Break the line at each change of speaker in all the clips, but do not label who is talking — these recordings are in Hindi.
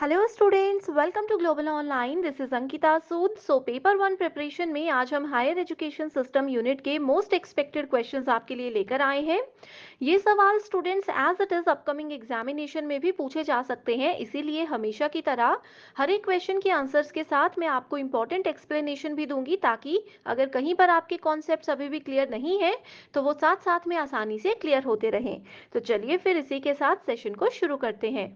Hello students, welcome to global online. This is Ankita Sood. Paper one preparation में आज हम हायर एजुकेशन सिस्टम यूनिट के मोस्ट एक्सपेक्टेड क्वेश्चंस आपके लिए लेकर आए हैं। ये सवाल students as it is upcoming examination में भी पूछे जा सकते हैं, इसीलिए हमेशा की तरह हर एक क्वेश्चन के आंसर्स के साथ मैं आपको इंपॉर्टेंट एक्सप्लेनेशन भी दूंगी, ताकि अगर कहीं पर आपके कॉन्सेप्ट्स अभी भी क्लियर नहीं है तो वो साथ साथ में आसानी से क्लियर होते रहें। तो चलिए फिर इसी के साथ सेशन को शुरू करते हैं।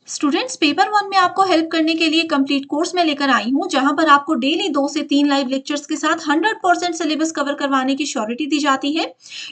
स्टूडेंट्स, पेपर वन में आपको हेल्प करने के लिए कंप्लीट कोर्स में लेकर आई हूं, जहां पर आपको डेली 2 से 3 लाइव लेक्चर्स के साथ 100% सिलेबस कवर करवाने की श्योरिटी दी जाती है।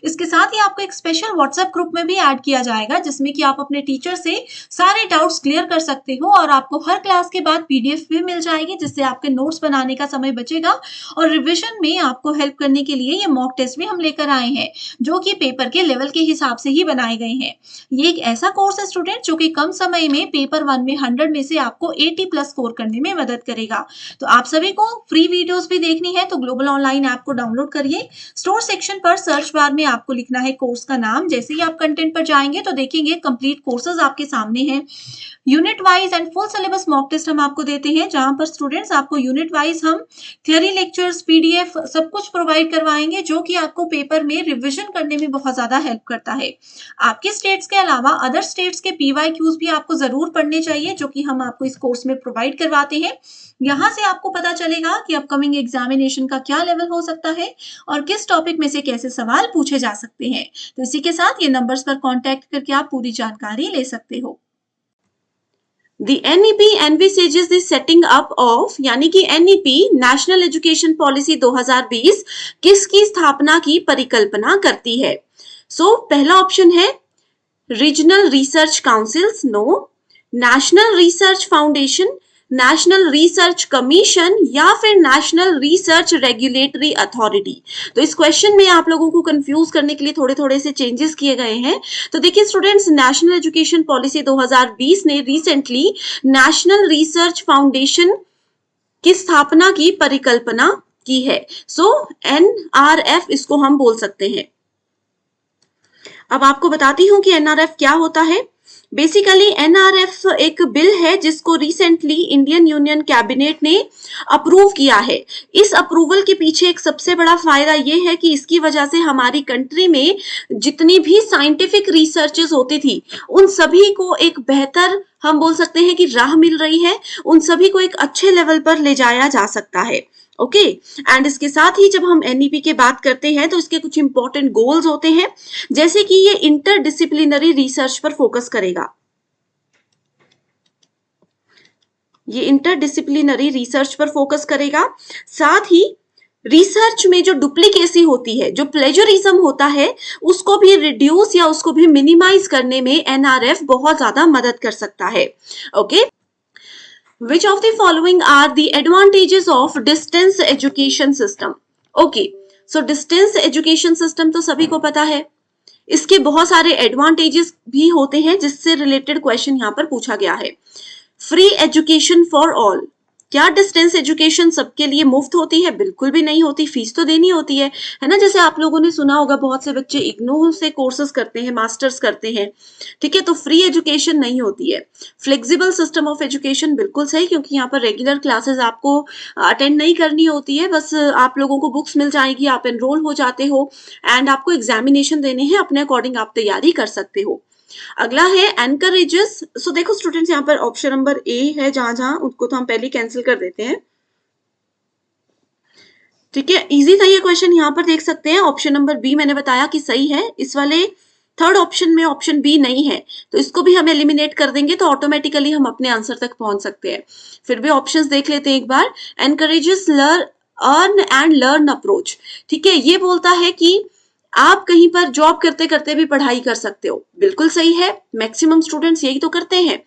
इसके साथ ही आपको एक स्पेशल व्हाट्सएप ग्रुप में भी ऐड किया जाएगा, जिसमें कि आप अपने टीचर से सारे डाउट्स क्लियर कर सकते हो और आपको हर क्लास के बाद पीडीएफ भी मिल जाएगी, जिससे आपके नोट्स बनाने का समय बचेगा। और रिविजन में आपको हेल्प करने के लिए ये मॉक टेस्ट भी हम लेकर आए हैं, जो कि पेपर के लेवल के हिसाब से ही बनाए गए हैं। ये एक ऐसा कोर्स है स्टूडेंट, जो कि कम समय में पेपर वन में 100 में से आपको 80 प्लस स्कोर करने में मदद करेगा। तो आप सभी को फ्री वीडियोस भी देखनी है तो ग्लोबल ऑनलाइन ऐप को डाउनलोड करिए। स्टोर सेक्शन पर सर्च बार में आपको लिखना है कोर्स का नाम। जैसे ही आप कंटेंट पर जाएंगे तो देखेंगे कंप्लीट कोर्सेज आपके सामने हैं। Unit wise and full syllabus mock test हम आपको देते हैं, जहां पर स्टूडेंट्स आपको यूनिट वाइज हम थियरी लेक्चर्स, पीडीएफ सब कुछ प्रोवाइड करवाएंगे, जो कि आपको पेपर में रिविजन करने में बहुत ज्यादा हेल्प करता है। आपके स्टेट्स के अलावा अदर स्टेट्स के पीवाईक्यूज भी आपको जरूर पढ़ने चाहिए, जो कि हम आपको इस कोर्स में प्रोवाइड करवाते हैं। यहाँ से आपको पता चलेगा कि अपकमिंग एग्जामिनेशन का क्या लेवल हो सकता है और किस टॉपिक में से कैसे सवाल पूछे जा सकते हैं। तो इसी के साथ ये नंबर्स पर कांटेक्ट करके आप पूरी जानकारी ले सकते हो। The NEP envisages the setting up of, यानी कि NEP नेशनल एजुकेशन पॉलिसी 2020 किसकी स्थापना की परिकल्पना करती है? पहला ऑप्शन है regional research councils, no. National research foundation, national research commission या फिर नेशनल रिसर्च रेगुलेटरी अथॉरिटी। तो इस क्वेश्चन में आप लोगों को कंफ्यूज करने के लिए थोड़े थोड़े से चेंजेस किए गए हैं। तो देखिए स्टूडेंट्स, नेशनल एजुकेशन पॉलिसी 2020 ने रिसेंटली नेशनल रिसर्च फाउंडेशन की स्थापना की परिकल्पना की है। NRF इसको हम बोल सकते हैं। अब आपको बताती हूं कि NRF क्या होता है। बेसिकली NRF एक बिल है जिसको रिसेंटली इंडियन यूनियन कैबिनेट ने अप्रूव किया है। इस अप्रूवल के पीछे एक सबसे बड़ा फायदा ये है कि इसकी वजह से हमारी कंट्री में जितनी भी साइंटिफिक रिसर्चेस होती थी, उन सभी को एक बेहतर, हम बोल सकते हैं कि राह मिल रही है। उन सभी को एक अच्छे लेवल पर ले जाया जा सकता है। ओके एंड इसके साथ ही जब हम NEP की बात करते हैं तो इसके कुछ इंपॉर्टेंट गोल्स होते हैं, जैसे कि ये इंटरडिसिप्लिनरी रिसर्च पर फोकस करेगा। ये इंटरडिसिप्लिनरी रिसर्च पर फोकस करेगा। साथ ही रिसर्च में जो डुप्लीकेसी होती है, जो प्लेजरिज्म होता है, उसको भी रिड्यूस या उसको भी मिनिमाइज करने में NRF बहुत ज्यादा मदद कर सकता है। Okay Which of the following are the advantages of distance education system? Okay, so distance education system तो सभी को पता है। इसके बहुत सारे एडवांटेजेस भी होते हैं, जिससे रिलेटेड क्वेश्चन यहाँ पर पूछा गया है। Free education for all. क्या डिस्टेंस एजुकेशन सबके लिए मुफ्त होती है? बिल्कुल भी नहीं होती, फीस तो देनी होती है ना। जैसे आप लोगों ने सुना होगा, बहुत से बच्चे इग्नू से कोर्सेज करते हैं, मास्टर्स करते हैं, ठीक है, तो फ्री एजुकेशन नहीं होती है। फ्लेक्सिबल सिस्टम ऑफ एजुकेशन, बिल्कुल सही, क्योंकि यहाँ पर रेगुलर क्लासेस आपको अटेंड नहीं करनी होती है, बस आप लोगों को बुक्स मिल जाएगी, आप एनरोल हो जाते हो एंड आपको एग्जामिनेशन देने हैं, अपने अकॉर्डिंग आप तैयारी कर सकते हो। अगला है एनकरेजेस। सो देखो स्टूडेंट्स, यहाँ पर ऑप्शन नंबर ए है, जहां जहां उसको तो हम पहले कैंसिल कर देते हैं, ठीक है। इजी था ये क्वेश्चन, यहाँ पर देख सकते हैं। ऑप्शन नंबर बी मैंने बताया कि सही है। इस वाले थर्ड ऑप्शन में ऑप्शन बी नहीं है, तो इसको भी हम एलिमिनेट कर देंगे, तो ऑटोमेटिकली हम अपने आंसर तक पहुंच सकते हैं। फिर भी ऑप्शंस देख लेते हैं एक बार। Encourages earn and learn approach, ठीक है, ये बोलता है कि आप कहीं पर जॉब करते करते भी पढ़ाई कर सकते हो, बिल्कुल सही है। मैक्सिमम स्टूडेंट्स यही तो करते हैं।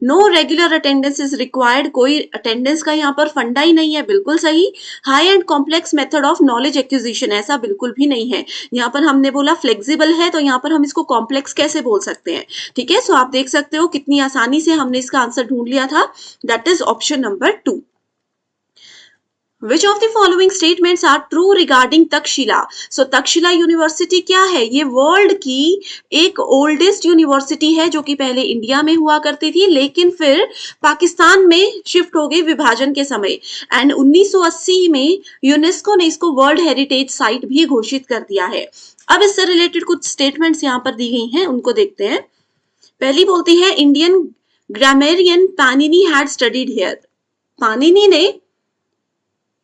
No regular attendance is required, कोई अटेंडेंस का यहाँ पर फंडा ही नहीं है, बिल्कुल सही। High end complex method of knowledge acquisition, ऐसा बिल्कुल भी नहीं है। यहाँ पर हमने बोला फ्लेक्सिबल है, तो यहाँ पर हम इसको कॉम्प्लेक्स कैसे बोल सकते हैं, ठीक है। सो आप देख सकते हो कितनी आसानी से हमने इसका आंसर ढूंढ लिया था। That is option number 2। Which of the following statements are true regarding Takshashila? So Takshashila university क्या है? ये वर्ल्ड की एक ओल्डेस्ट यूनिवर्सिटी है जो कि पहले इंडिया में हुआ करती थी, लेकिन फिर पाकिस्तान में शिफ्ट हो गई विभाजन के समय। एंड 1980 में यूनेस्को ने इसको वर्ल्ड हेरिटेज साइट भी घोषित कर दिया है। अब इससे रिलेटेड कुछ स्टेटमेंट्स यहाँ पर दी गई हैं, उनको देखते हैं। पहली बोलती है Indian grammarian Panini had studied here. Panini ने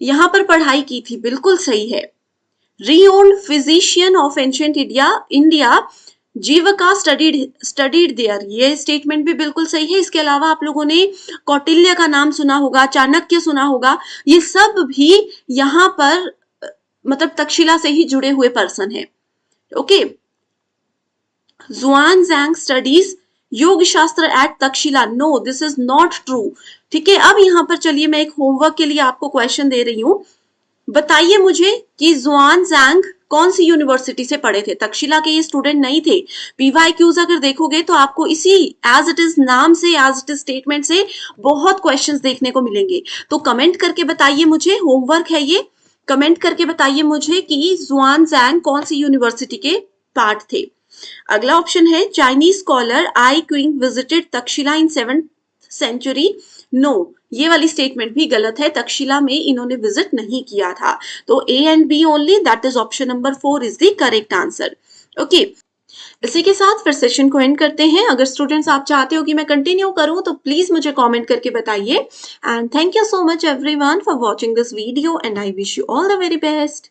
यहां पर पढ़ाई की थी, बिल्कुल सही है। Renowned physician of ancient India Jivaka studied there, ये स्टेटमेंट भी बिल्कुल सही है। इसके अलावा आप लोगों ने कौटिल्य का नाम सुना होगा, चाणक्य सुना होगा, ये सब भी यहाँ पर मतलब तक्षशिला से ही जुड़े हुए पर्सन है। ओके, जुआन जैंग studies Yoga Shastra at Takshashila, no this is not true. ठीक है, अब यहाँ पर चलिए मैं एक होमवर्क के लिए आपको क्वेश्चन दे रही हूं। बताइए मुझे कि जुआन जैंग कौन सी यूनिवर्सिटी से पढ़े थे? तक्षशिला के ये स्टूडेंट नहीं थे। पीवाईक्यूज अगर देखोगे तो आपको इसी एज इट इज नाम से, एज इट इज स्टेटमेंट से बहुत क्वेश्चंस देखने को मिलेंगे। तो कमेंट करके बताइए मुझे, होमवर्क है ये, कमेंट करके बताइए मुझे कि जुआन जैंग कौन सी यूनिवर्सिटी के पार्ट थे। अगला ऑप्शन है चाइनीज स्कॉलर आई क्विंग विजिटेड तक्षशिला इन 7th सेंचुरी, नो, ये वाली स्टेटमेंट भी गलत है, तक्षशिला में इन्होंने विजिट नहीं किया था। तो A and B only, that is option number 4 is the correct answer. Okay, इसी के साथ फिर सेशन को एंड करते हैं। अगर स्टूडेंट्स आप चाहते हो कि मैं कंटिन्यू करूं तो प्लीज मुझे कमेंट करके बताइए। And thank you so much everyone for watching this video and I wish you all the very best.